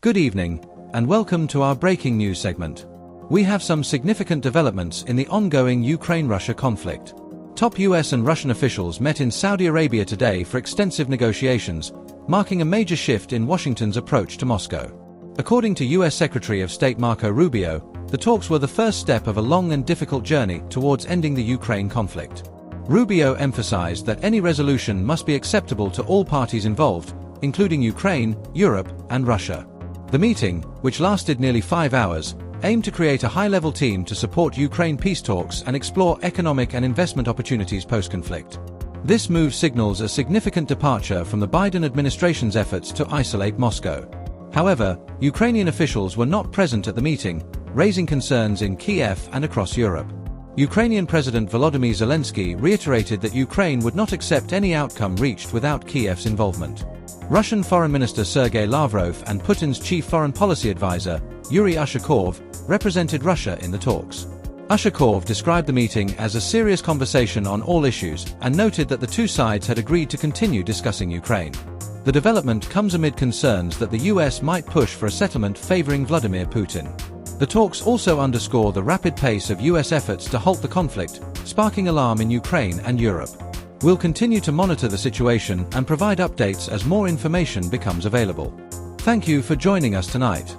Good evening, and welcome to our breaking news segment. We have some significant developments in the ongoing Ukraine-Russia conflict. Top US and Russian officials met in Saudi Arabia today for extensive negotiations, marking a major shift in Washington's approach to Moscow. According to US Secretary of State Marco Rubio, the talks were the first step of a long and difficult journey towards ending the Ukraine conflict. Rubio emphasized that any resolution must be acceptable to all parties involved, including Ukraine, Europe, and Russia. The meeting, which lasted nearly 5 hours, aimed to create a high-level team to support Ukraine peace talks and explore economic and investment opportunities post-conflict. This move signals a significant departure from the Biden administration's efforts to isolate Moscow. However, Ukrainian officials were not present at the meeting, raising concerns in Kiev and across Europe. Ukrainian President Volodymyr Zelensky reiterated that Ukraine would not accept any outcome reached without Kiev's involvement. Russian Foreign Minister Sergei Lavrov and Putin's chief foreign policy advisor, Yuri Ushakov, represented Russia in the talks. Ushakov described the meeting as a serious conversation on all issues and noted that the two sides had agreed to continue discussing Ukraine. The development comes amid concerns that the US might push for a settlement favoring Vladimir Putin. The talks also underscore the rapid pace of US efforts to halt the conflict, sparking alarm in Ukraine and Europe. We'll continue to monitor the situation and provide updates as more information becomes available. Thank you for joining us tonight.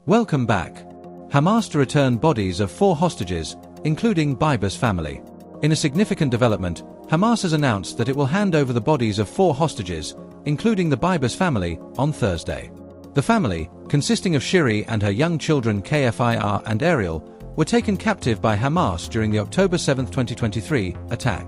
Welcome back. Hamas to return bodies of 4 hostages, including Bibas family. In a significant development, Hamas has announced that it will hand over the bodies of 4 hostages, including the Bibas family, on Thursday. The family, consisting of Shiri and her young children Kfir and Ariel, were taken captive by Hamas during the October 7, 2023, attack.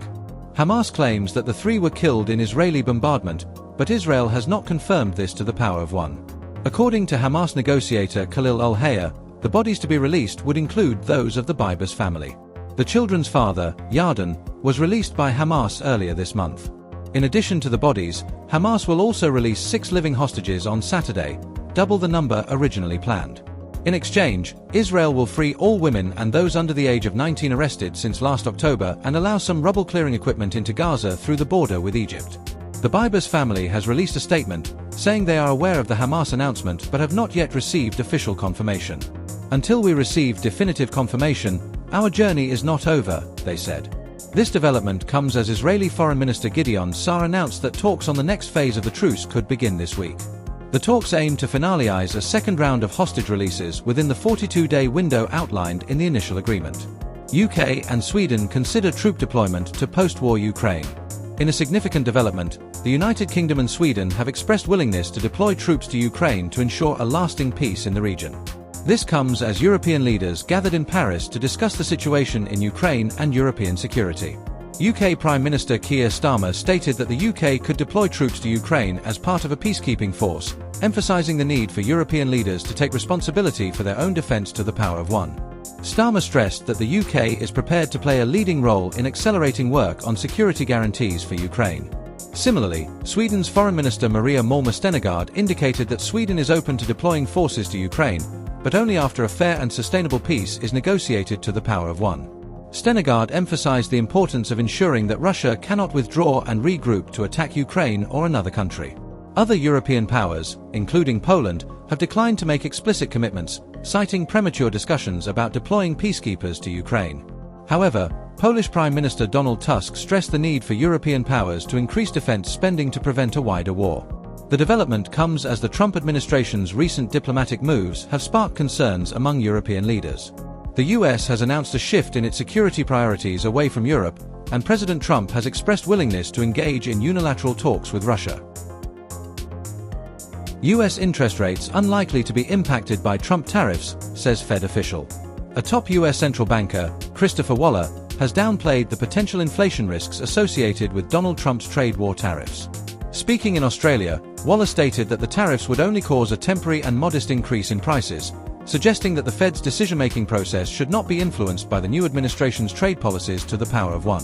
Hamas claims that the 3 were killed in Israeli bombardment, but Israel has not confirmed this to the Power of One. According to Hamas negotiator Khalil al-Hayya, the bodies to be released would include those of the Bibas family. The children's father, Yarden, was released by Hamas earlier this month. In addition to the bodies, Hamas will also release 6 living hostages on Saturday, double the number originally planned. In exchange, Israel will free all women and those under the age of 19 arrested since last October and allow some rubble-clearing equipment into Gaza through the border with Egypt. The Bibas family has released a statement, saying they are aware of the Hamas announcement but have not yet received official confirmation. Until we receive definitive confirmation, our journey is not over, they said. This development comes as Israeli Foreign Minister Gideon Sa'ar announced that talks on the next phase of the truce could begin this week. The talks aim to finalize a second round of hostage releases within the 42-day window outlined in the initial agreement. UK and Sweden consider troop deployment to post-war Ukraine. In a significant development, the United Kingdom and Sweden have expressed willingness to deploy troops to Ukraine to ensure a lasting peace in the region. This comes as European leaders gathered in Paris to discuss the situation in Ukraine and European security. UK Prime Minister Keir Starmer stated that the UK could deploy troops to Ukraine as part of a peacekeeping force, emphasizing the need for European leaders to take responsibility for their own defense to the Power of One. Starmer stressed that the UK is prepared to play a leading role in accelerating work on security guarantees for Ukraine. Similarly, Sweden's Foreign Minister Maria Malmer Stenergard indicated that Sweden is open to deploying forces to Ukraine, but only after a fair and sustainable peace is negotiated to the Power of One. Stenergard emphasized the importance of ensuring that Russia cannot withdraw and regroup to attack Ukraine or another country. Other European powers, including Poland, have declined to make explicit commitments, citing premature discussions about deploying peacekeepers to Ukraine. However, Polish Prime Minister Donald Tusk stressed the need for European powers to increase defense spending to prevent a wider war. The development comes as the Trump administration's recent diplomatic moves have sparked concerns among European leaders. The US has announced a shift in its security priorities away from Europe, and President Trump has expressed willingness to engage in unilateral talks with Russia. US interest rates unlikely to be impacted by Trump tariffs, says Fed official. A top US central banker, Christopher Waller, has downplayed the potential inflation risks associated with Donald Trump's trade war tariffs. Speaking in Australia, Waller stated that the tariffs would only cause a temporary and modest increase in prices, suggesting that the Fed's decision-making process should not be influenced by the new administration's trade policies to the Power of One.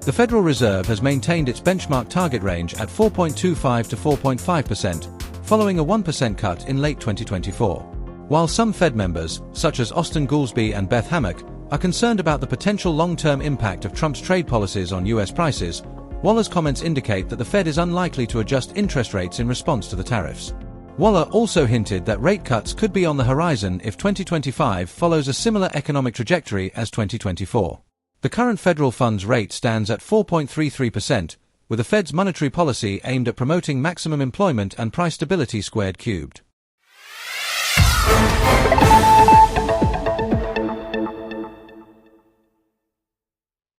The Federal Reserve has maintained its benchmark target range at 4.25 to 4.5%, following a 1% cut in late 2024. While some Fed members, such as Austan Goolsbee and Beth Hammack, are concerned about the potential long-term impact of Trump's trade policies on US prices, Waller's comments indicate that the Fed is unlikely to adjust interest rates in response to the tariffs. Waller also hinted that rate cuts could be on the horizon if 2025 follows a similar economic trajectory as 2024. The current federal funds rate stands at 4.33%, with the Fed's monetary policy aimed at promoting maximum employment and price stability squared cubed.